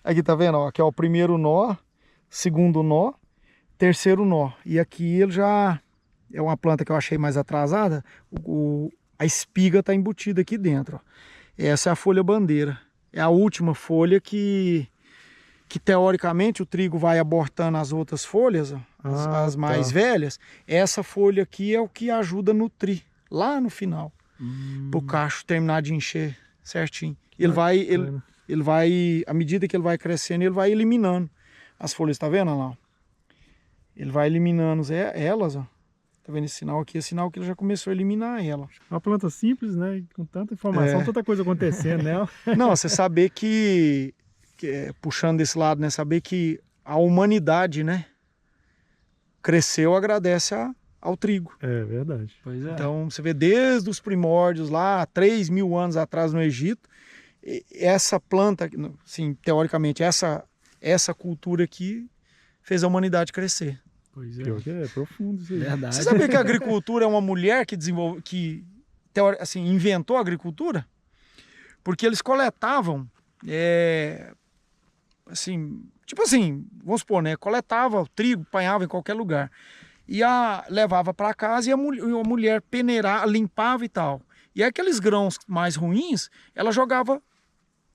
Aqui, tá vendo? Ó, aqui é o primeiro nó, segundo nó, terceiro nó. E aqui ele já é uma planta que eu achei mais atrasada. A espiga tá embutida aqui dentro, ó. Essa é a folha bandeira. É a última folha que teoricamente o trigo vai abortando as outras folhas, ó, as mais velhas. Essa folha aqui é o que ajuda a nutrir lá no final, para o cacho terminar de encher certinho. Ele vai, à medida que ele vai crescendo, ele vai eliminando as folhas, tá vendo lá? Ele vai eliminando elas, ó. Tá vendo esse sinal aqui? É sinal que ele já começou a eliminar ela. Uma planta simples, né? Com tanta informação, tanta coisa acontecendo nela. Não, você saber puxando desse lado, né? Saber que a humanidade, né? Cresceu, agradece ao trigo. É verdade. Pois é. Então, você vê desde os primórdios lá, 3.000 anos atrás no Egito, essa planta, assim, teoricamente, essa cultura aqui fez a humanidade crescer. Pois é. Pior que é profundo isso aí. Verdade. Você sabia que a agricultura é uma mulher que assim, inventou a agricultura? Porque eles coletavam, assim, tipo assim, vamos supor, né? Coletava o trigo, apanhava em qualquer lugar. E levava para casa e a mulher peneirava, limpava e tal. E aqueles grãos mais ruins, ela jogava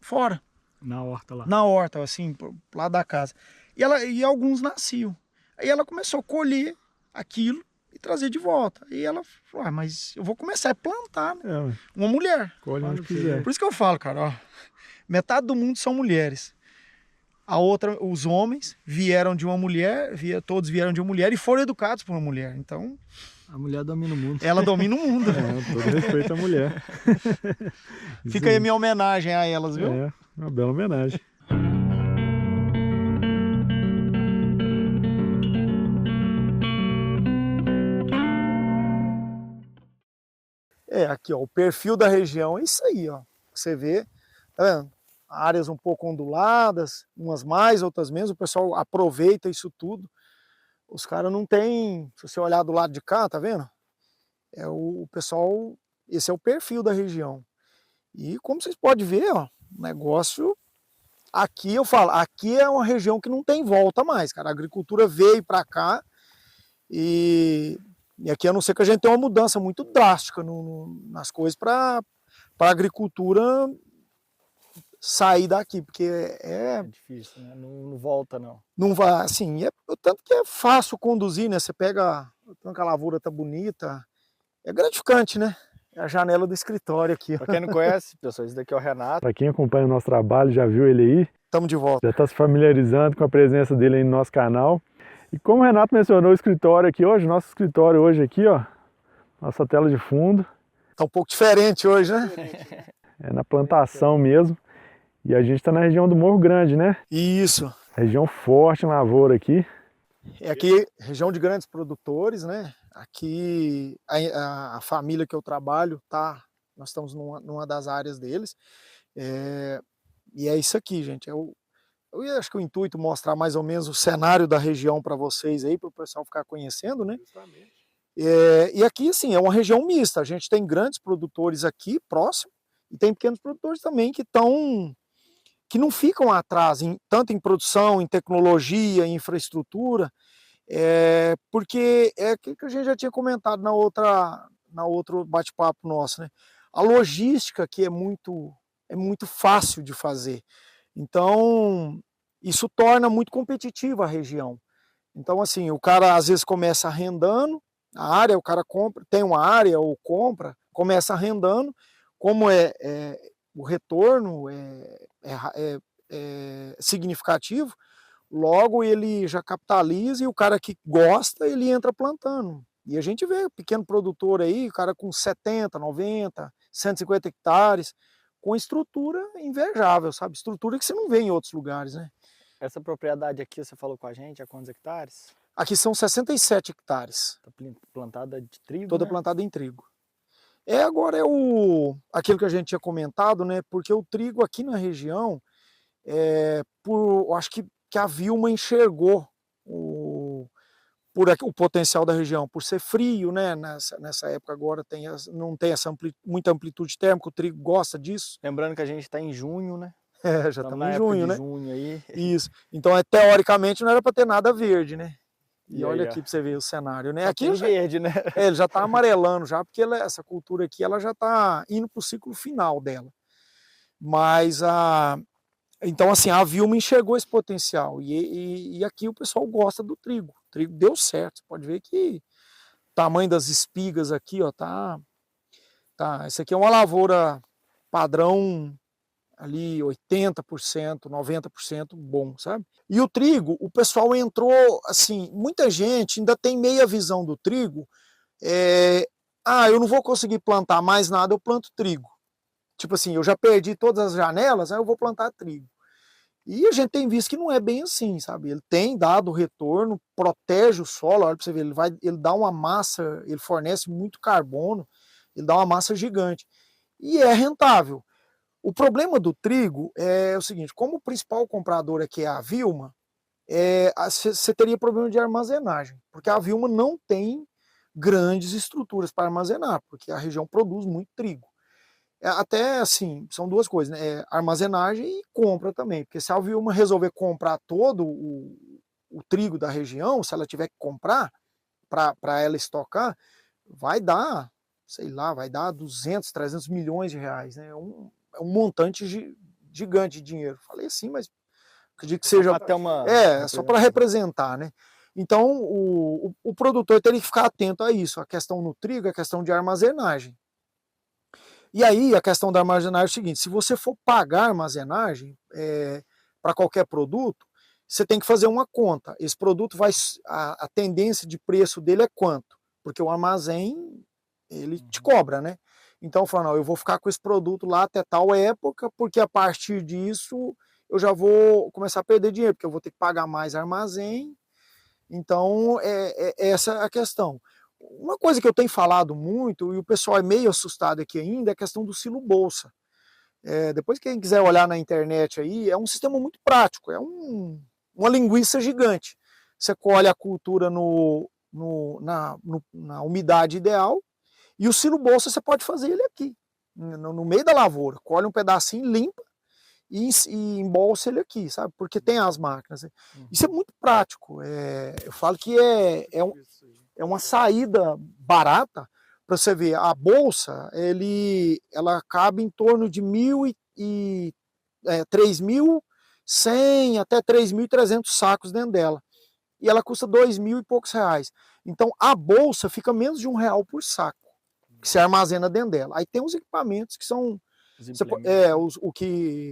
fora. Na horta lá. Na horta, assim, pro lado da casa. E alguns nasciam. Aí ela começou a colher aquilo e trazer de volta. E ela falou, mas eu vou começar a plantar, né? Uma mulher. Colhe onde quiser. Por isso que eu falo, cara, ó, metade do mundo são mulheres. A outra, os homens vieram de uma mulher, todos vieram de uma mulher e foram educados por uma mulher. Então, a mulher domina o mundo. Ela domina o mundo. Todo respeito à mulher. Fica aí a minha homenagem a elas, viu? É, uma bela homenagem. Aqui, ó, o perfil da região é isso aí, ó. Você vê, tá vendo? Áreas um pouco onduladas, umas mais, outras menos. O pessoal aproveita isso tudo. Os caras não tem, se você olhar do lado de cá, tá vendo? O pessoal, esse é o perfil da região. E como vocês podem ver, ó, o negócio, aqui eu falo, aqui é uma região que não tem volta mais, cara. A agricultura veio para cá e aqui a não ser que a gente tenha uma mudança muito drástica nas coisas para a agricultura sair daqui, porque é difícil, né? Não volta, não. Não vai, assim, tanto que é fácil conduzir, né? Você pega, tanto que a lavoura tá bonita, é gratificante, né? É a janela do escritório aqui. Para quem não conhece, pessoal, esse daqui é o Renato. Para quem acompanha o nosso trabalho, já viu ele aí? Estamos de volta. Já está se familiarizando com a presença dele aí no nosso canal. E como o Renato mencionou o escritório aqui hoje, nosso escritório hoje aqui, ó, nossa tela de fundo. Tá um pouco diferente hoje, né? É na plantação mesmo. E a gente está na região do Morro Grande, né? Isso. Região forte em lavoura aqui. É aqui, região de grandes produtores, né? Aqui, a família que eu trabalho, nós estamos numa das áreas deles. E é isso aqui, gente. Eu acho que o intuito é mostrar mais ou menos o cenário da região para vocês aí, para o pessoal ficar conhecendo, né? Justamente. E aqui, assim, é uma região mista. A gente tem grandes produtores aqui, próximo, e tem pequenos produtores também que não ficam atrás, tanto em produção, em tecnologia, em infraestrutura, porque é aquilo que a gente já tinha comentado na outro bate-papo nosso, né? A logística aqui é muito fácil de fazer. Então, isso torna muito competitiva a região. Então, assim, o cara às vezes começa arrendando a área, o cara compra, tem uma área ou compra, começa arrendando, como o retorno é significativo, logo ele já capitaliza e o cara que gosta, ele entra plantando. E a gente vê pequeno produtor aí, o cara com 70, 90, 150 hectares, com estrutura invejável, sabe? Estrutura que você não vê em outros lugares, né? Essa propriedade aqui, você falou com a gente, há quantos hectares? Aqui são 67 hectares. Tá plantada de trigo, toda, né? Plantada em trigo. Agora aquilo que a gente tinha comentado, né? Porque o trigo aqui na região, eu acho que a Vilma enxergou o potencial da região, por ser frio, né? Nessa época agora não tem muita amplitude térmica, o trigo gosta disso. Lembrando que a gente está em junho, né? Já Estamos estamos na em época junho, de né? junho aí. Isso. Então, teoricamente, não era para ter nada verde, né? E E olha aí, ó. aqui para você ver o cenário, né? Só Aqui tem verde, né? ele já está amarelando já, porque essa cultura aqui ela já está indo para o ciclo final dela. Mas então assim, a Vilma enxergou esse potencial e aqui o pessoal gosta do trigo. O trigo deu certo. Você pode ver que o tamanho das espigas aqui, ó, tá. Essa aqui é uma lavoura padrão ali 80%, 90% bom, sabe? E o trigo, o pessoal entrou assim, muita gente ainda tem meia visão do trigo. Eu não vou conseguir plantar mais nada, eu planto trigo. Tipo assim, eu já perdi todas as janelas, aí eu vou plantar trigo. E a gente tem visto que não é bem assim, sabe? Ele tem dado retorno, protege o solo, olha para você ver, ele dá uma massa, ele fornece muito carbono, ele dá uma massa gigante. E é rentável. O problema do trigo é o seguinte, como o principal comprador aqui é a Vilma, você teria problema de armazenagem, porque a Vilma não tem grandes estruturas para armazenar, porque a região produz muito trigo. Até assim, são duas coisas, né? Armazenagem e compra também, porque se a Vilma resolver comprar todo o trigo da região, se ela tiver que comprar para ela estocar, vai dar, sei lá, vai dar 200, 300 milhões de reais, né? É um montante gigante de dinheiro. Falei assim, mas acredito que seja... Só para ter uma só para representar, né? Então, o produtor teria que ficar atento a isso, a questão no trigo, a questão de armazenagem. E aí, a questão da armazenagem é o seguinte, se você for pagar armazenagem para qualquer produto, você tem que fazer uma conta. Esse produto a tendência de preço dele é quanto? Porque o armazém, ele te cobra, né? Então, eu falo, não, eu vou ficar com esse produto lá até tal época, porque a partir disso eu já vou começar a perder dinheiro, porque eu vou ter que pagar mais armazém. Então, essa a questão. Uma coisa que eu tenho falado muito, e o pessoal é meio assustado aqui ainda, é a questão do silo bolsa. Depois quem quiser olhar na internet aí, é um sistema muito prático, uma linguiça gigante. Você colhe a cultura na umidade ideal, e o silo bolsa você pode fazer ele aqui, no meio da lavoura. Colhe um pedacinho, limpa, e embolsa ele aqui, sabe? Porque tem as máquinas. Né? Isso é muito prático. Eu falo que é uma saída barata para você ver. A bolsa, ela cabe em torno de 3.100 até 3.300 sacos dentro dela. E ela custa 2.000 e poucos reais. Então a bolsa fica menos de R$1 por saco, que se armazena dentro dela. Aí tem os equipamentos que são...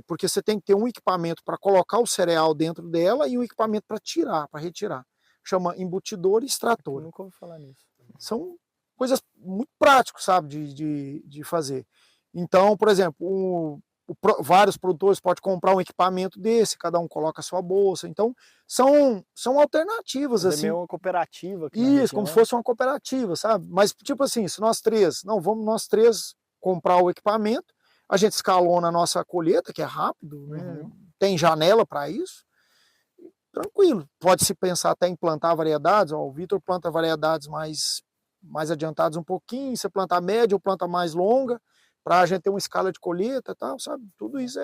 porque você tem que ter um equipamento para colocar o cereal dentro dela e um equipamento para tirar, para retirar. Chama embutidor e extrator. Nunca ouvi falar nisso. São coisas muito práticas, sabe, de fazer. Então, por exemplo, vários produtores podem comprar um equipamento desse, cada um coloca a sua bolsa. Então, são alternativas, assim. É meio uma cooperativa aqui na Isso, região. como se fosse uma cooperativa, sabe? Mas, tipo assim, se nós três, não, vamos nós três comprar o equipamento, a gente escalona a nossa colheita, que é rápido, né? Tem janela para isso, tranquilo. Pode-se pensar até em plantar variedades, ó, o Vitor planta variedades mais adiantadas um pouquinho, você planta média ou planta mais longa, para a gente ter uma escala de colheita e tal, sabe? Tudo isso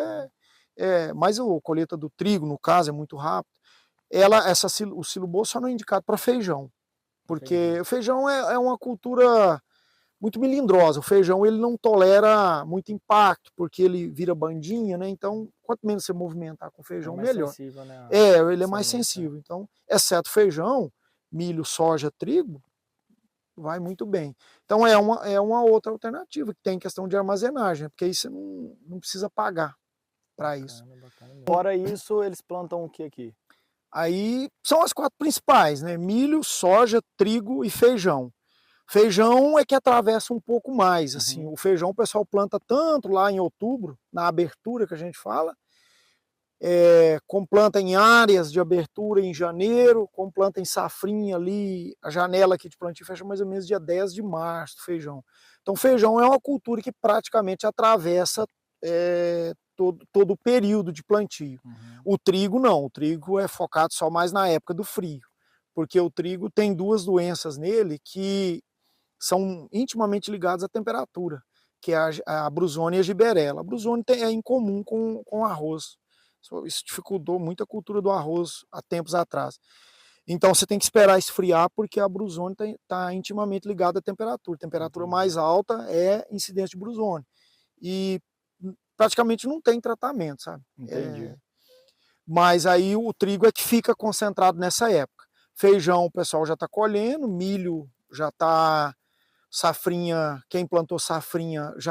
mas a colheita do trigo, no caso, é muito rápido. O silo bolsa só não é indicado para feijão, porque o feijão é uma cultura muito melindrosa. O feijão ele não tolera muito impacto, porque ele vira bandinha, né? Então, quanto menos você movimentar com o feijão, melhor. Sensível, né? Ele é mais sensível. Então, exceto feijão, milho, soja, trigo, vai muito bem. Então, é uma outra alternativa que tem questão de armazenagem, porque aí você não precisa pagar para isso. Fora isso, eles plantam o que aqui? Aí são as 4 principais, né? Milho, soja, trigo e feijão. Feijão é que atravessa um pouco mais, assim, o feijão o pessoal planta tanto lá em outubro, na abertura que a gente fala, como planta em áreas de abertura em janeiro, como planta em safrinha ali, a janela aqui de plantio fecha mais ou menos dia 10 de março, do feijão. Então feijão é uma cultura que praticamente atravessa todo o período de plantio. O trigo não, o trigo é focado só mais na época do frio, porque o trigo tem 2 doenças nele que são intimamente ligados à temperatura, que é a Bruzone e a Giberella. A Bruzone é incomum com arroz. Isso dificultou muito a cultura do arroz há tempos atrás. Então você tem que esperar esfriar, porque a Bruzone está intimamente ligada à temperatura. Temperatura mais alta é incidência de Bruzone. E praticamente não tem tratamento, sabe? Entendi. Mas aí o trigo é que fica concentrado nessa época. Feijão o pessoal já está colhendo, milho já está, safrinha, quem plantou safrinha ele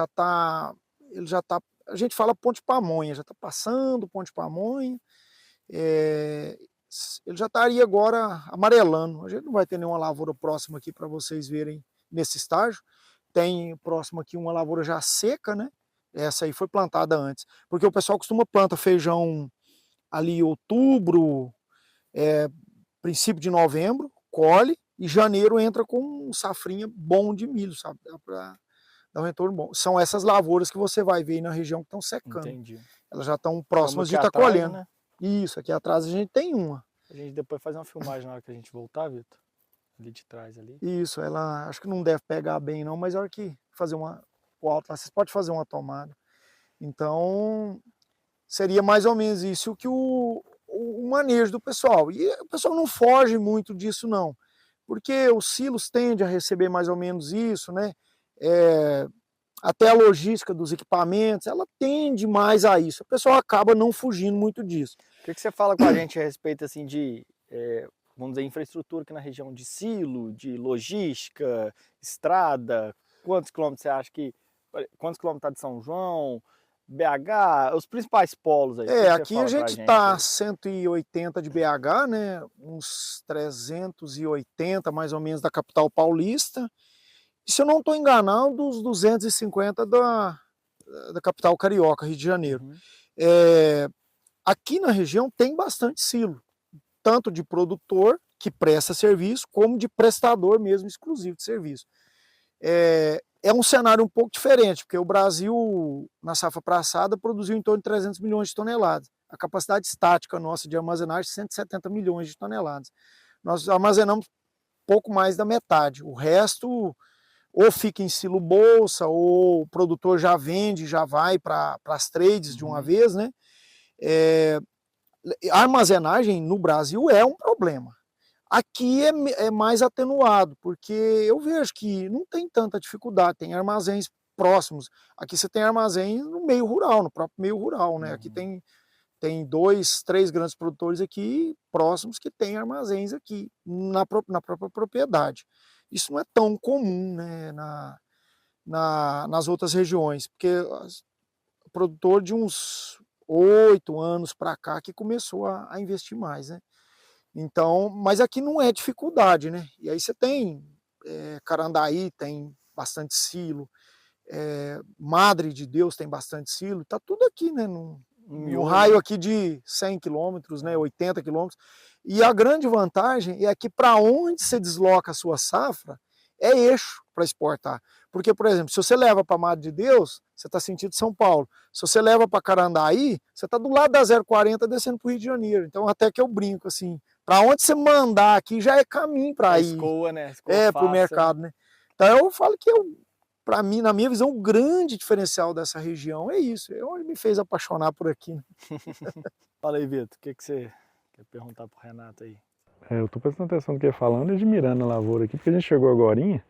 já está, a gente fala ponto de pamonha, já está passando o ponto de pamonha, ele já estaria agora amarelando. A gente não vai ter nenhuma lavoura próxima aqui para vocês verem nesse estágio. Tem próximo aqui uma lavoura já seca, né? Essa aí foi plantada antes, porque o pessoal costuma plantar feijão ali em outubro, princípio de novembro, colhe, e janeiro entra com um safrinha bom de milho, sabe? Dá para dar um retorno bom. São essas lavouras que você vai ver aí na região que estão secando. Entendi. Elas já estão próximas de Como estar aqui atrás, colhendo. né? Isso, aqui atrás a gente tem uma. A gente depois faz uma filmagem na hora que a gente voltar, Vitor. Ali de trás ali. Isso, ela acho que não deve pegar bem não, mas a hora que fazer o alto lá, vocês podem fazer uma tomada. Então, seria mais ou menos isso que o manejo do pessoal. E o pessoal não foge muito disso não, porque os silos tendem a receber mais ou menos isso, né? Até a logística dos equipamentos, ela tende mais a isso. O pessoal acaba não fugindo muito disso. O que você fala com a gente a respeito assim de, vamos dizer, infraestrutura aqui na região de silo, de logística, estrada? Quantos quilômetros você acha que... Quantos quilômetros está de São João, BH, os principais polos aí? Aqui a gente está 180 de BH, né? Uns 380 mais ou menos da capital paulista. E se eu não estou enganado, uns 250 da capital carioca, Rio de Janeiro. Aqui na região tem bastante silo, tanto de produtor que presta serviço, como de prestador mesmo exclusivo de serviço. É um cenário um pouco diferente, porque o Brasil, na safra passada, produziu em torno de 300 milhões de toneladas. A capacidade estática nossa de armazenagem é 170 milhões de toneladas. Nós armazenamos pouco mais da metade. O resto ou fica em silo bolsa, ou o produtor já vende, já vai para as trades de uma vez, né? A armazenagem no Brasil é um problema. Aqui é mais atenuado, porque eu vejo que não tem tanta dificuldade, tem armazéns próximos. Aqui você tem armazéns no meio rural, no próprio meio rural, né? Aqui tem 2, 3 grandes produtores aqui próximos que têm armazéns aqui na própria propriedade. Isso não é tão comum, né, nas outras regiões, porque o produtor de uns 8 anos para cá que começou a investir mais, né? Então, mas aqui não é dificuldade, né? E aí você tem Carandaí, tem bastante silo, Madre de Deus tem bastante silo, tá tudo aqui, né? No raio aqui de 100 quilômetros, né? 80 quilômetros. E a grande vantagem é que para onde você desloca a sua safra é eixo para exportar. Porque, por exemplo, se você leva para Madre de Deus, você está sentido São Paulo. Se você leva para Carandaí, você está do lado da 040 descendo para o Rio de Janeiro. Então até que eu brinco assim, para onde você mandar aqui já é caminho para ir. Escoa, né? Para o mercado, né? Então eu falo que para mim, na minha visão, o grande diferencial dessa região é isso. É onde me fez apaixonar por aqui. Fala aí, Vitor, o que você quer perguntar para o Renato aí? Eu estou prestando atenção no que ele falando e admirando a lavoura aqui, porque a gente chegou agorinha.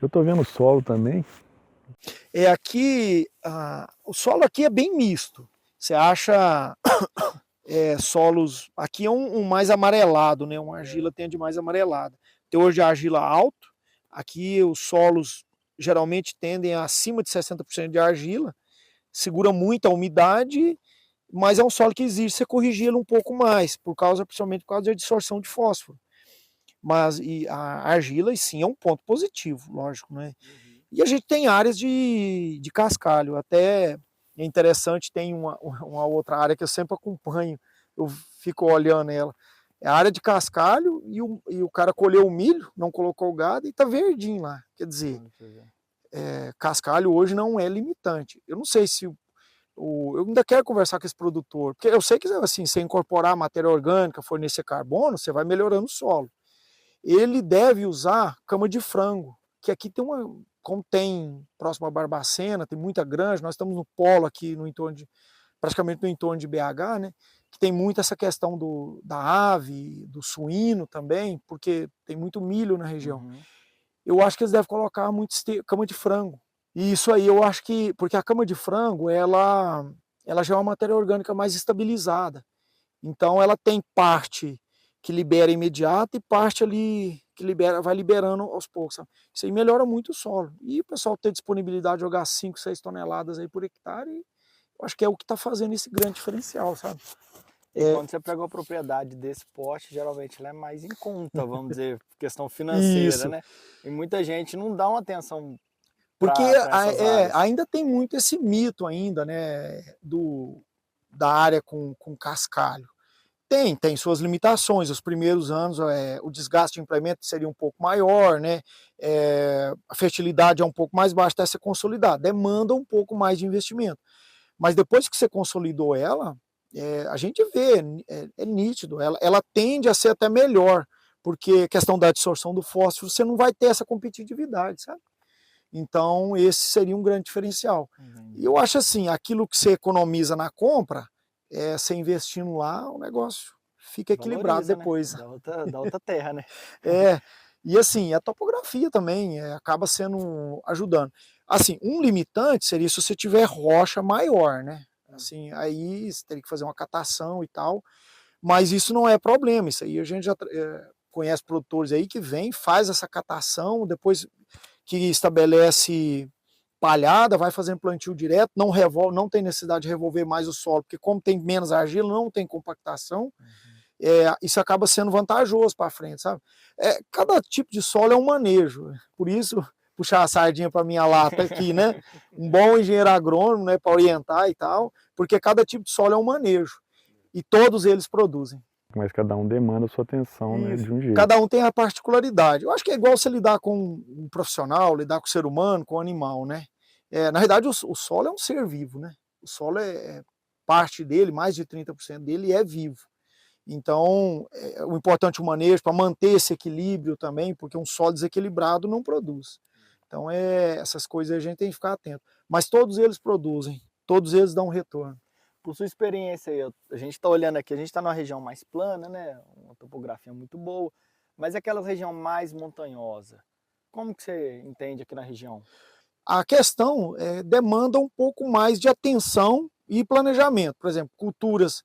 Eu estou vendo o solo também. Aqui, o solo aqui é bem misto. Você acha solos, aqui é um mais amarelado, né? Uma argila tende mais amarelada. Teor de argila alto, aqui os solos geralmente tendem a acima de 60% de argila, segura muito a umidade, mas é um solo que exige você corrigir ele um pouco mais, principalmente por causa da absorção de fósforo. Mas a argila, sim, é um ponto positivo, lógico, né? E a gente tem áreas de cascalho, até é interessante, tem uma outra área que eu sempre acompanho, eu fico olhando ela. É a área de cascalho e o cara colheu o milho, não colocou o gado e tá verdinho lá. Quer dizer, cascalho hoje não é limitante. Eu não sei se eu ainda quero conversar com esse produtor, porque eu sei que assim, se incorporar matéria orgânica, fornecer carbono, você vai melhorando o solo. Ele deve usar cama de frango, que aqui tem como tem próximo a Barbacena, tem muita granja, nós estamos no polo aqui, praticamente no entorno de BH, né? Que tem muito essa questão da ave, do suíno também, porque tem muito milho na região. Uhum. Eu acho que eles devem colocar muito cama de frango. E isso aí eu acho que, porque a cama de frango, ela já é uma matéria orgânica mais estabilizada. Então ela tem parte que libera imediato e parte ali que vai liberando aos poucos. Sabe? Isso aí melhora muito o solo. E o pessoal ter disponibilidade de jogar 5, 6 toneladas aí por hectare, eu acho que é o que está fazendo esse grande diferencial, sabe? E quando você pega uma propriedade desse porte, geralmente ela é mais em conta, vamos dizer, questão financeira, Isso. né? E muita gente não dá uma atenção porque pra essas áreas. ainda tem muito esse mito ainda, né, da área com cascalho. Tem suas limitações. Os primeiros anos o desgaste de implemento seria um pouco maior, né? A fertilidade é um pouco mais baixa até ser consolidada. Demanda um pouco mais de investimento. Mas depois que você consolidou ela, a gente vê, é nítido, ela tende a ser até melhor, porque a questão da absorção do fósforo, você não vai ter essa competitividade, sabe? Então, esse seria um grande diferencial. E eu acho assim, aquilo que você economiza na compra, você investindo lá, o negócio fica equilibrado depois. Né? Da outra terra, né? E assim, a topografia também acaba sendo ajudando. Assim, um limitante seria se você tiver rocha maior, né? Assim, aí você teria que fazer uma catação e tal, mas isso não é problema. Isso aí a gente já conhece produtores aí que vem, faz essa catação, depois que estabelece palhada, vai fazendo plantio direto, não tem necessidade de revolver mais o solo, porque como tem menos argila, não tem compactação, isso acaba sendo vantajoso para frente, sabe? Cada tipo de solo é um manejo, por isso puxar a sardinha para minha lata aqui, né? Um bom engenheiro agrônomo, né, para orientar e tal, porque cada tipo de solo é um manejo e todos eles produzem. Mas cada um demanda a sua atenção, né, de um jeito. Cada um tem a particularidade. Eu acho que é igual você lidar com um profissional, lidar com o ser humano, com o animal, né? Na verdade, o solo é um ser vivo, né? O solo parte dele, mais de 30% dele é vivo. Então, o importante é o manejo para manter esse equilíbrio também, porque um solo desequilibrado não produz. Então, essas coisas a gente tem que ficar atento. Mas todos eles produzem, todos eles dão retorno. Por sua experiência aí, a gente está olhando aqui, a gente está numa região mais plana, né? Uma topografia muito boa, mas aquela região mais montanhosa, como que você entende aqui na região? A questão demanda um pouco mais de atenção e planejamento. Por exemplo, culturas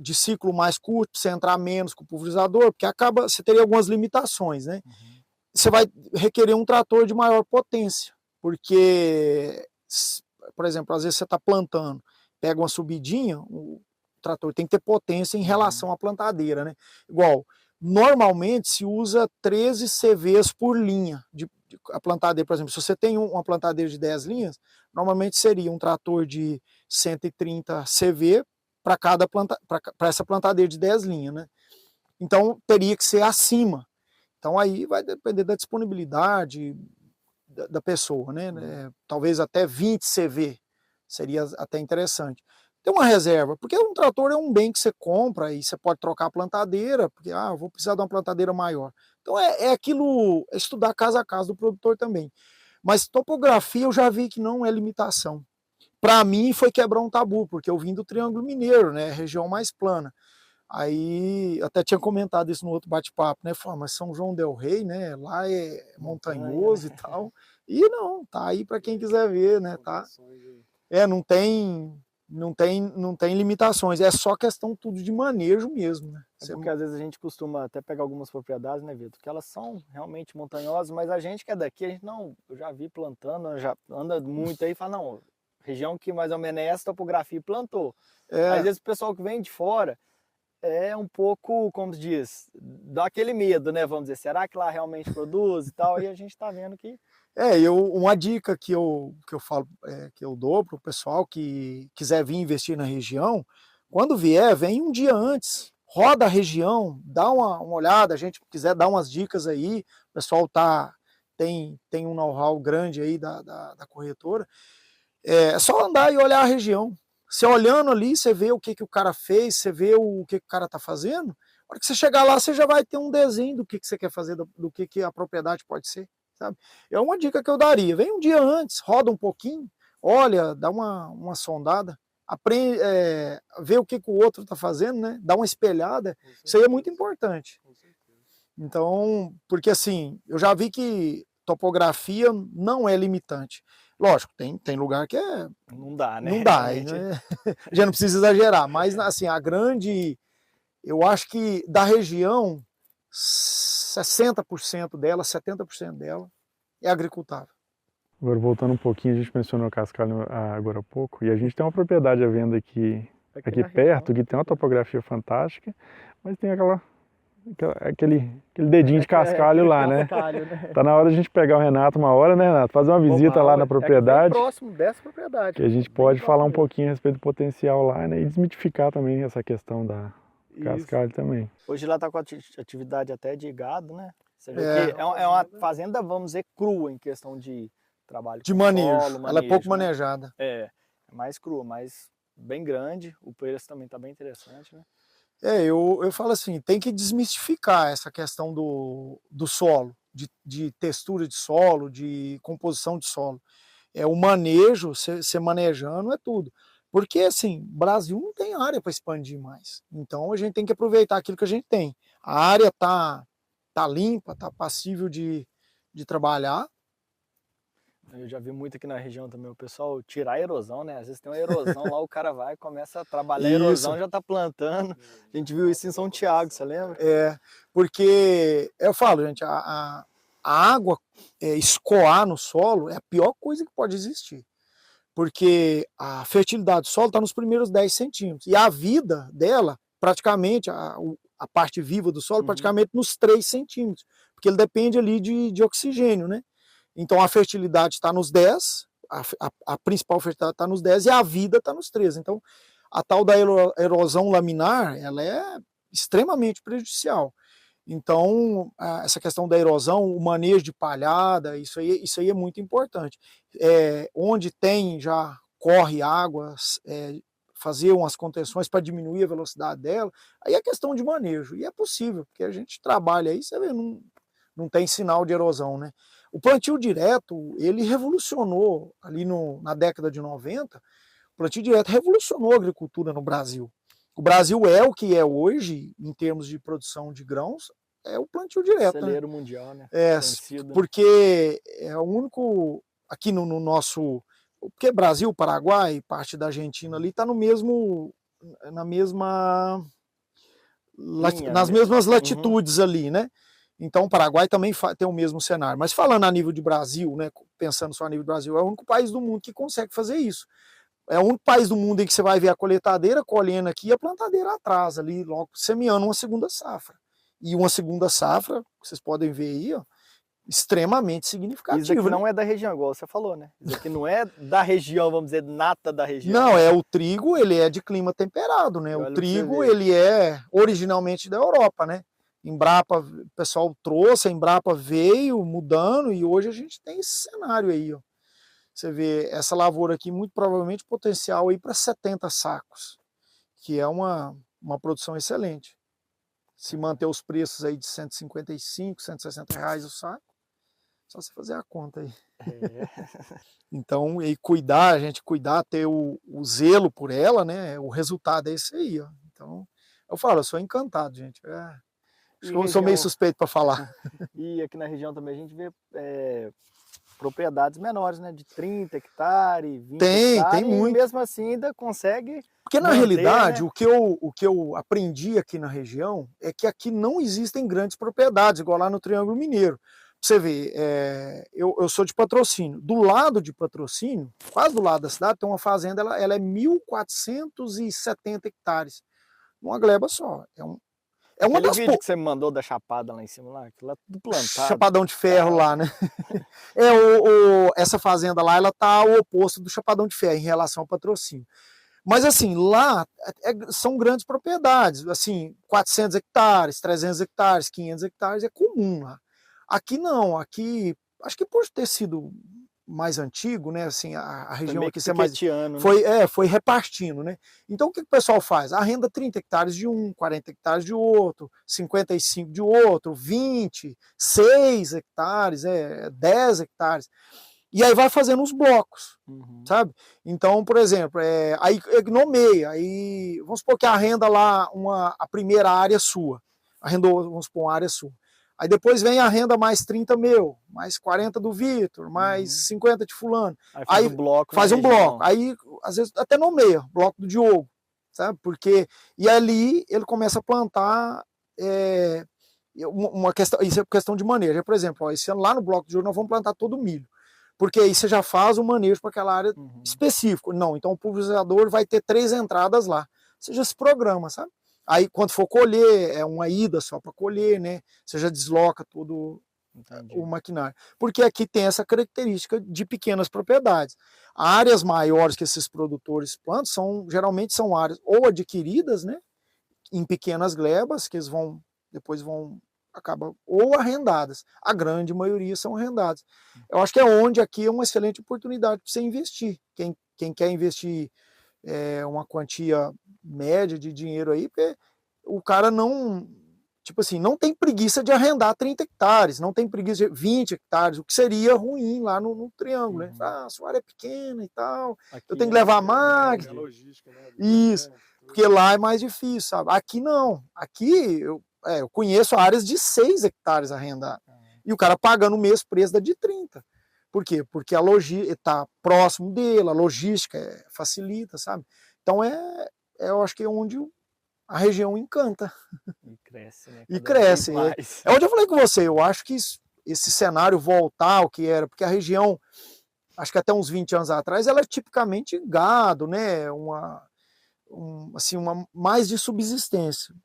de ciclo mais curto, você entrar menos com o pulverizador, porque você teria algumas limitações, né? Uhum. Você vai requerer um trator de maior potência, porque, por exemplo, às vezes você está plantando, pega uma subidinha, o trator tem que ter potência em relação à plantadeira, né? Igual, normalmente se usa 13 CVs por linha a plantadeira. Por exemplo, se você tem uma plantadeira de 10 linhas, normalmente seria um trator de 130 CV para essa plantadeira de 10 linhas, né? Então teria que ser acima. Então aí vai depender da disponibilidade da pessoa, né? Talvez até 20 CV seria até interessante. Tem uma reserva, porque um trator é um bem que você compra e você pode trocar a plantadeira, porque eu vou precisar de uma plantadeira maior. Então aquilo, estudar casa a casa do produtor também. Mas topografia eu já vi que não é limitação. Para mim foi quebrar um tabu, porque eu vim do Triângulo Mineiro, né, região mais plana. Aí até tinha comentado isso no outro bate-papo, né? Falei, mas São João del Rei, né? Lá é montanhoso, né? E tal. E não, tá aí para quem quiser ver, né? Tá. Não tem limitações, é só questão tudo de manejo mesmo, né? Porque às vezes a gente costuma até pegar algumas propriedades, né, Vitor, que elas são realmente montanhosas, mas a gente que é daqui, eu já vi plantando, já anda muito aí e fala, não, região que mais ou menos é essa topografia plantou. Às vezes o pessoal que vem de fora é um pouco, como se diz, dá aquele medo, né, vamos dizer, será que lá realmente produz e tal, e a gente tá vendo que... Uma dica que eu falo, que eu dou para o pessoal que quiser vir investir na região, quando vier, vem um dia antes, roda a região, dá uma olhada, a gente quiser dar umas dicas aí, o pessoal tem um know-how grande aí da corretora, é só andar e olhar a região. Você olhando ali, você vê o que o cara fez, você vê o que o cara está fazendo, na hora que você chegar lá, você já vai ter um desenho do que você quer fazer, do que a propriedade pode ser. sabe? É uma dica que eu daria, vem um dia antes, roda um pouquinho, olha, dá uma sondada, aprende, vê o que o outro está fazendo, né? Dá uma espelhada, isso aí é muito importante. Então, porque assim, eu já vi que topografia não é limitante. Lógico, tem lugar que Não dá, né? não dá, aí, né? Já não precisa exagerar, mas assim, eu acho que da região, 60% dela, 70% dela é agricultável. Agora, voltando um pouquinho, a gente mencionou Cascalho agora há pouco, e a gente tem uma propriedade à venda aqui perto, que tem uma topografia fantástica, mas tem aquele dedinho de cascalho lá, né? Tá na hora de a gente pegar o Renato uma hora, né, Renato? Fazer uma visita lá na propriedade. Bem próximo dessa propriedade. Que a gente pode falar um pouquinho a respeito do potencial lá, né? E desmitificar também essa questão da cascalho também. Hoje lá tá com atividade até de gado, né? Você vê que é uma fazenda, vamos dizer, crua em questão de trabalho. De manejo. Ela é pouco manejada. É mais crua, mas bem grande. O preço também tá bem interessante, né? Eu falo assim, tem que desmistificar essa questão do solo, de textura de solo, de composição de solo. O manejo, você manejando é tudo. Porque assim, o Brasil não tem área para expandir mais. Então a gente tem que aproveitar aquilo que a gente tem. A área tá limpa, tá passível de trabalhar. Eu já vi muito aqui na região também o pessoal tirar a erosão, né? Às vezes tem uma erosão lá, o cara vai, começa a trabalhar a erosão, já tá plantando. A gente viu isso em São Tiago, você lembra? Porque eu falo, gente, a água escoar no solo é a pior coisa que pode existir. Porque a fertilidade do solo está nos primeiros 10 centímetros. E a vida dela, praticamente, a parte viva do solo, praticamente nos 3 centímetros. Porque ele depende ali de oxigênio, né? Então a fertilidade está nos 10, a principal fertilidade está nos 10 e a vida está nos 3. Então a tal da erosão laminar, ela é extremamente prejudicial. Então essa questão da erosão, o manejo de palhada, isso aí é muito importante. Onde já corre água, fazer umas contenções para diminuir a velocidade dela, aí é questão de manejo. E é possível, porque a gente trabalha aí, você vê, não tem sinal de erosão, né? O plantio direto, ele revolucionou ali na década de 90, o plantio direto revolucionou a agricultura no Brasil. O Brasil é o que é hoje, em termos de produção de grãos, é o plantio direto. Celeiro mundial, né? Porque é o único, aqui no nosso, porque Brasil, Paraguai, parte da Argentina ali, está nas mesmas latitudes ali, né? Então o Paraguai também tem o mesmo cenário. Mas falando a nível de Brasil, né, pensando só a nível do Brasil, é o único país do mundo que consegue fazer isso. É o único país do mundo em que você vai ver a colheitadeira colhendo aqui e a plantadeira atrás, ali, logo semeando uma segunda safra. E uma segunda safra, vocês podem ver aí, ó, extremamente significativo. Isso aqui não é da região, igual você falou, né? Isso aqui não é da região, vamos dizer, nata da região. Não, o trigo, ele é de clima temperado, né? O trigo, ele é originalmente da Europa, né? Embrapa, o pessoal trouxe, a Embrapa veio mudando e hoje a gente tem esse cenário aí, ó. Você vê essa lavoura aqui, muito provavelmente potencial aí para 70 sacos, que é uma produção excelente. Se manter os preços aí de 155, 160 reais o saco, só você fazer a conta aí. Então, e a gente cuidar, ter o zelo por ela, né? O resultado é esse aí, ó. Então, eu falo, eu sou encantado, gente. Eu sou meio suspeito para falar. E aqui na região também a gente vê propriedades menores, né? De 30 hectares, 20 hectares. Tem muito. E mesmo assim ainda consegue. Porque na realidade, né? o que eu aprendi aqui na região é que aqui não existem grandes propriedades, igual lá no Triângulo Mineiro. Você vê, eu sou de Patrocínio. Do lado de Patrocínio, quase do lado da cidade, tem uma fazenda, ela é 1.470 hectares. Uma gleba só. É uma das vídeo que você me mandou da chapada lá em cima, lá, aquilo lá tudo plantado. Chapadão de ferro lá, né? Essa fazenda lá, ela tá ao oposto do Chapadão de Ferro em relação ao Patrocínio. Mas assim, lá são grandes propriedades, assim, 400 hectares, 300 hectares, 500 hectares é comum lá. Aqui não, aqui, acho que por ter sido mais antigo, né? Assim, a região meio aqui que ser mais piqueteando, né? foi repartindo, né? Então o que o pessoal faz? Arrenda 30 hectares de um, 40 hectares de outro, 55 de outro, 20, 6 hectares, 10 hectares. E aí vai fazendo os blocos, sabe? Então, por exemplo, aí nomeia, aí vamos supor que arrenda lá a primeira área sua, arrendou, vamos supor, uma área sua. Aí depois vem a renda mais 30 meu, mais 40 do Vitor, mais 50 de fulano. Aí faz um bloco faz na um bloco. região. Aí, às vezes, até nomeia, bloco do Diogo, sabe? Porque, e ali ele começa a plantar uma questão, isso é questão de manejo. Por exemplo, ó, esse ano lá no bloco do Diogo nós vamos plantar todo o milho. Porque aí você já faz o manejo para aquela área específica. Não, então o pulverizador vai ter 3 entradas lá. Você já se programa, sabe? Aí quando for colher, é uma ida só para colher, né? Você já desloca todo o maquinário. Porque aqui tem essa característica de pequenas propriedades. Áreas maiores que esses produtores plantam geralmente são áreas ou adquiridas, né? Em pequenas glebas, que eles depois vão acaba ou arrendadas. A grande maioria são arrendadas. Eu acho que é onde aqui é uma excelente oportunidade para você investir. Quem quer investir uma quantia média de dinheiro aí, porque o cara não, tipo assim, não tem preguiça de arrendar 30 hectares, não tem preguiça de 20 hectares, o que seria ruim lá no Triângulo, né? Ah, a sua área é pequena e tal, aqui eu tenho que levar a máquina. logística, né? Isso, porque lá é mais difícil, sabe? Aqui não, aqui eu conheço áreas de 6 hectares arrendadas, e o cara pagando o mesmo preço da de 30. Por quê? Porque a logística está próximo dele, a logística facilita, sabe? Então eu acho que é onde a região encanta. E cresce, né? E cresce. É onde eu falei com você, eu acho que esse cenário voltar ao que era, porque a região, acho que até uns 20 anos atrás, ela é tipicamente gado, né? Assim, mais de subsistência.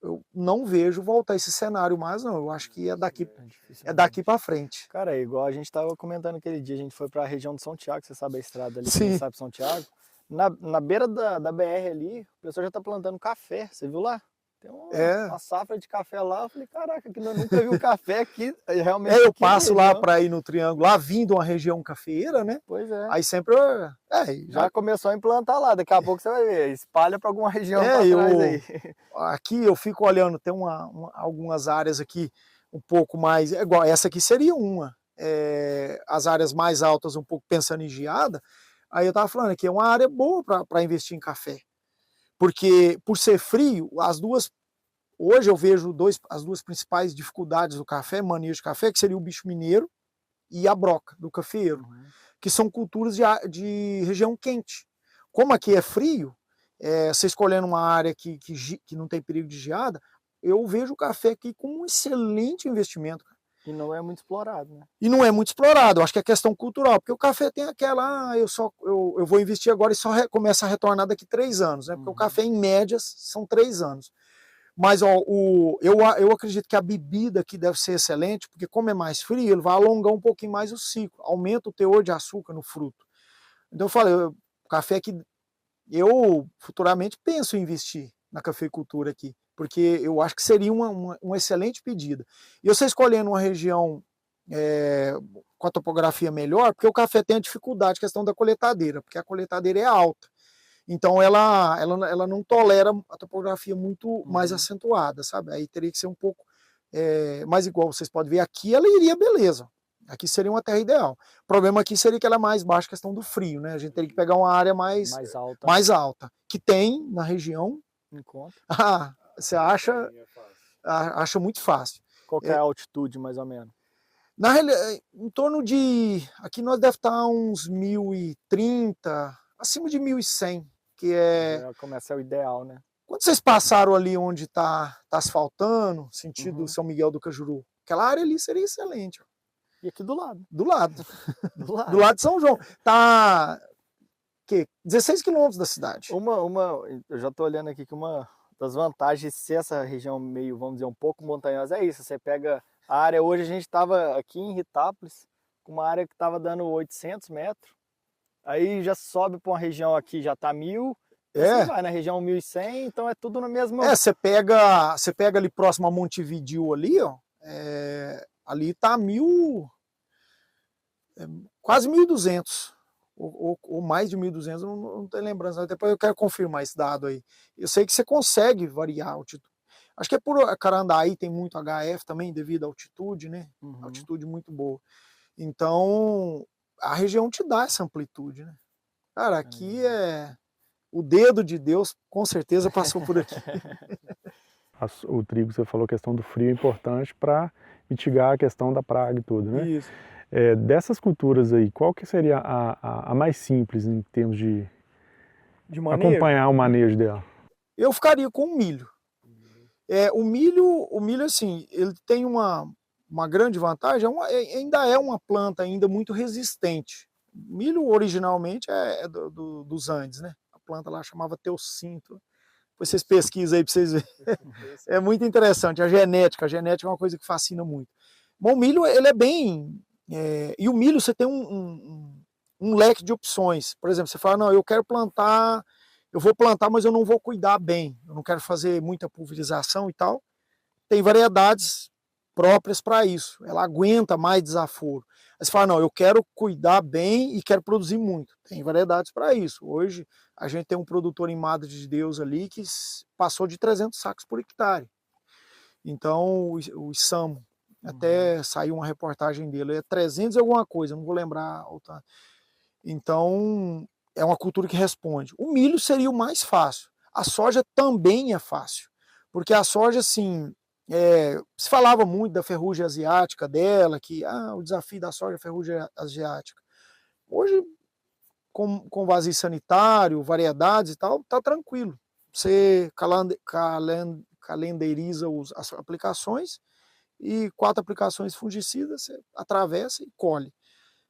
Eu não vejo voltar esse cenário mais, não. Eu acho que é daqui para frente. Cara, é igual a gente estava comentando aquele dia, a gente foi para a região de São Tiago, você sabe a estrada ali, Sim. quem sabe São Tiago. Na beira da BR ali, o pessoal já está plantando café, você viu lá? Tem uma safra de café lá, eu falei, caraca, que nós nunca vi café aqui, realmente. Eu passo lá para ir no Triângulo, lá vindo uma região cafeeira, né? Pois é. Aí sempre já começou a implantar lá, daqui a pouco você vai ver, espalha para alguma região para trás aí. Aqui eu fico olhando, tem algumas áreas aqui um pouco mais, igual essa aqui seria as áreas mais altas um pouco pensando em geada, aí eu tava falando que é uma área boa para investir em café, porque por ser frio, hoje eu vejo as duas principais dificuldades do café, manejo de café, que seria o bicho mineiro e a broca do cafeeiro, que são culturas de região quente. Como aqui é frio, você escolhendo uma área que não tem perigo de geada, eu vejo o café aqui como um excelente investimento. E não é muito explorado, né? E não é muito explorado, eu acho que é questão cultural, porque o café tem aquela, eu vou investir agora e só começa a retornar daqui 3 anos, né? Porque o café, em médias, são 3 anos. Mas eu acredito que a bebida aqui deve ser excelente, porque como é mais frio, ele vai alongar um pouquinho mais o ciclo, aumenta o teor de açúcar no fruto. Então eu falei, o café aqui, eu futuramente penso em investir na cafeicultura aqui, porque eu acho que seria uma excelente pedida. E você escolhendo uma região com a topografia melhor, porque o café tem a dificuldade, questão da colheitadeira, porque a colheitadeira é alta. Então ela não tolera a topografia muito mais acentuada, sabe? Aí teria que ser um pouco mais igual. Vocês podem ver aqui, ela iria beleza. Aqui seria uma terra ideal. O problema aqui seria que ela é mais baixa, questão do frio, né? A gente teria que pegar uma área mais alta, que tem na região. Você acha muito fácil. Qual que é a altitude, mais ou menos? Em torno de... Aqui nós deve estar uns 1030, acima de 1100, que começa o ideal, né? Quando vocês passaram ali onde está asfaltando, sentido São Miguel do Cajuru, aquela área ali seria excelente. E aqui do lado? Do lado. Do lado de São João. Tá 16 quilômetros da cidade. Eu já estou olhando aqui que uma das vantagens de ser essa região meio, vamos dizer, um pouco montanhosa é isso. Você pega a área, hoje a gente estava aqui em Ritápolis, com uma área que estava dando 800 metros, aí já sobe para uma região aqui, já está 1000, você vai na região 1100, então é tudo no mesmo... Você pega ali próximo a Montevidéu ali, ó, ali tá 1000... quase 1.200, ou mais de 1.200, não tenho lembrança, depois eu quero confirmar esse dado aí. Eu sei que você consegue variar a altitude. Acho que é por Carandaí tem muito HF também, devido à altitude, né? Altitude muito boa. Então, a região te dá essa amplitude, né? Cara, aqui o dedo de Deus com certeza passou por aqui. O trigo, você falou, a questão do frio é importante para mitigar a questão da praga e tudo, né? Isso. Dessas culturas aí, qual que seria a mais simples em termos de acompanhar o manejo dela? Eu ficaria com o milho. O milho, assim, ele tem uma grande vantagem, ainda é uma planta ainda muito resistente. Milho originalmente é dos Andes, né? A planta lá chamava teucinto. Depois vocês pesquisam aí para vocês verem. É muito interessante, a genética é uma coisa que fascina muito. Bom, o milho, ele é bem... e o milho, você tem um leque de opções. Por exemplo, você fala, não, eu vou plantar, mas eu não vou cuidar bem. Eu não quero fazer muita pulverização e tal. Tem variedades próprias para isso. Ela aguenta mais desaforo. Aí você fala, não, eu quero cuidar bem e quero produzir muito. Tem variedades para isso. Hoje, a gente tem um produtor em Madre de Deus ali que passou de 300 sacos por hectare. Então, o Isamo, até saiu uma reportagem dele, é 300 e alguma coisa, não vou lembrar. Então, é uma cultura que responde. O milho seria o mais fácil. A soja também é fácil. Porque a soja, assim, se falava muito da ferrugem asiática dela, que o desafio da soja é a ferrugem asiática. Hoje, com vazio sanitário, variedades e tal, tá tranquilo. Você calendariza as aplicações e 4 aplicações fungicidas, você atravessa e colhe.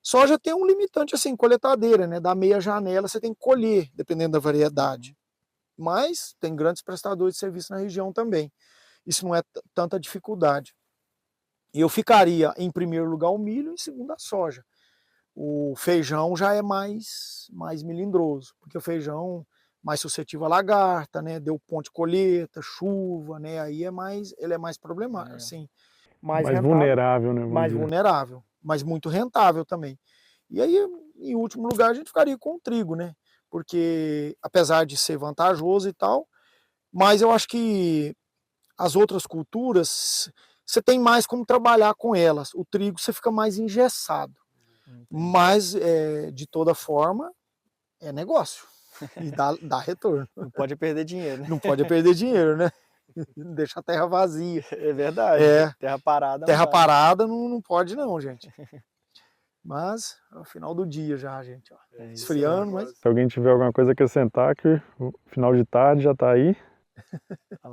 Soja tem um limitante assim, colheitadeira, né? Da meia janela você tem que colher, dependendo da variedade. Mas tem grandes prestadores de serviço na região também. Isso não é tanta dificuldade. Eu ficaria em primeiro lugar o milho, em segundo a soja. O feijão já é mais melindroso, porque o feijão mais suscetível à lagarta, né? Deu ponto de colheita, chuva, né? Aí ele é mais problemático, assim. Mais vulnerável, né? Mais vulnerável, mas muito rentável também. E aí, em último lugar, a gente ficaria com o trigo, né? Porque, apesar de ser vantajoso e tal, mas eu acho que as outras culturas, você tem mais como trabalhar com elas. O trigo, você fica mais engessado. Mas, de toda forma, é negócio. E dá retorno. Não pode perder dinheiro, né? Não pode perder dinheiro, né? Deixa a terra vazia. É verdade. Terra parada. Terra parada não pode não, gente. Mas, é o final do dia já, gente. Ó. Esfriando, mas... Se alguém tiver alguma coisa a acrescentar, que o final de tarde já tá aí.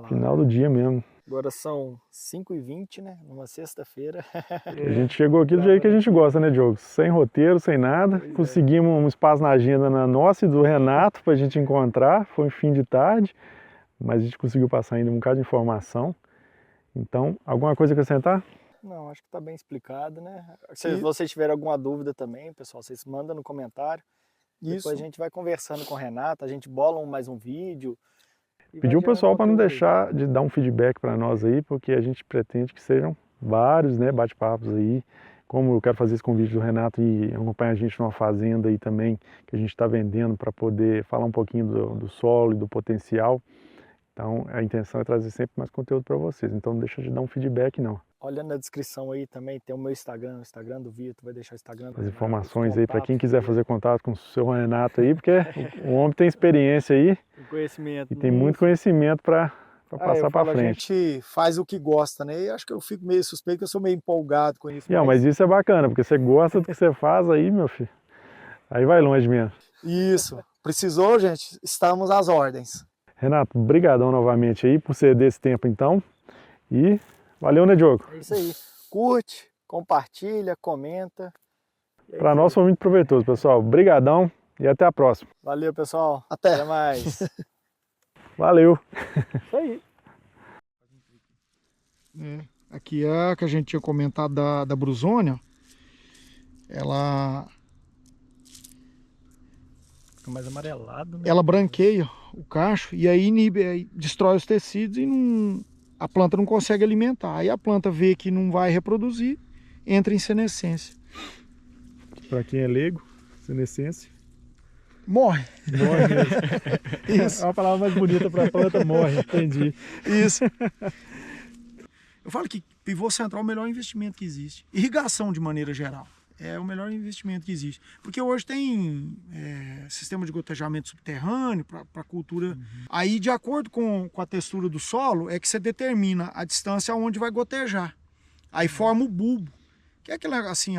Final do dia mesmo. Agora são 5h20, né? Numa sexta-feira. A gente chegou aqui do jeito que a gente gosta, né, Diogo? Sem roteiro, sem nada. Conseguimos um espaço na agenda na nossa e do Renato pra gente encontrar. Foi um fim de tarde, mas a gente conseguiu passar ainda um bocado de informação. Então, alguma coisa a acrescentar? Não, acho que tá bem explicado, né? Se vocês tiverem alguma dúvida também, pessoal, vocês mandam no comentário. Depois a gente vai conversando com o Renato, a gente bola mais um vídeo. Pediu o pessoal para não deixar de dar um feedback para nós aí, porque a gente pretende que sejam vários, né, bate-papos aí. Como eu quero fazer esse convite do Renato e acompanhar a gente numa fazenda aí também, que a gente está vendendo, para poder falar um pouquinho do solo e do potencial. Então a intenção é trazer sempre mais conteúdo para vocês, então não deixa de dar um feedback não. Olha na descrição aí também, tem o meu Instagram, o Instagram do Vitor, vai deixar o Instagram. As informações aí para quem quiser fazer contato com o seu Renato aí, porque o homem tem experiência aí. Tem conhecimento. E tem muito conhecimento para passar para frente. A gente faz o que gosta, né? E acho que eu fico meio suspeito, que eu sou meio empolgado com isso. Mas isso é bacana, porque você gosta do que você faz aí, meu filho. Aí vai longe mesmo. Isso. Precisou, gente? Estamos às ordens. Renato, brigadão novamente aí por ceder esse tempo então. E valeu, né, Diogo? É isso aí. Curte, compartilha, comenta. Para nós foi muito proveitoso, pessoal. Brigadão e até a próxima. Valeu, pessoal. Até mais. Valeu. Isso aí. Aqui é a que a gente tinha comentado da Brusônia. Ela... Fica mais amarelado, né? Ela branqueia o cacho e aí inibe, aí destrói os tecidos e a planta não consegue alimentar. Aí a planta vê que não vai reproduzir, entra em senescência. Para quem é leigo, senescência. Morre. Morre mesmo. Isso. É uma palavra mais bonita para a planta, morre, entendi. Isso. Eu falo que pivô central é o melhor investimento que existe. Irrigação, de maneira geral, é o melhor investimento que existe. Porque hoje tem sistema de gotejamento subterrâneo para cultura. Aí, de acordo com a textura do solo, é que você determina a distância aonde vai gotejar. Aí forma o bulbo, que é aquela, assim,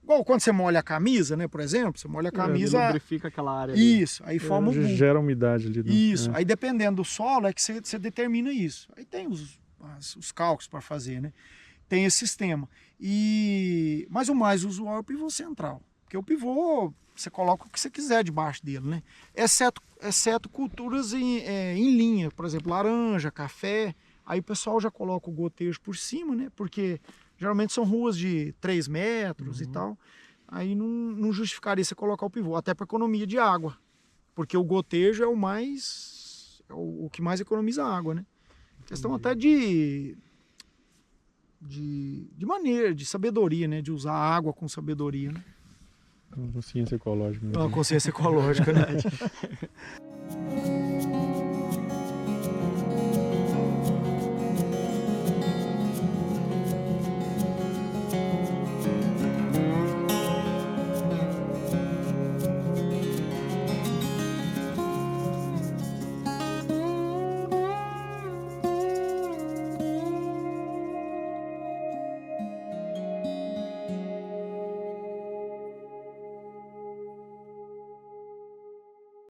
igual quando você molha a camisa, né, por exemplo, você molha a camisa... lubrifica aquela área ali. Isso, aí forma o bulbo. Gera umidade ali. Né? Isso, aí dependendo do solo é que você determina isso. Aí tem os cálculos para fazer, né? Tem esse sistema. Mas o mais usual é o pivô central. Porque o pivô, você coloca o que você quiser debaixo dele, né? Exceto culturas em linha, por exemplo, laranja, café. Aí o pessoal já coloca o gotejo por cima, né? Porque geralmente são ruas de 3 metros e tal. Aí não justificaria você colocar o pivô, até para economia de água. Porque o gotejo é o que mais economiza água, né? Questão até de maneira, de sabedoria, né? De usar a água com sabedoria, né? Uma consciência ecológica. Uma consciência ecológica, né?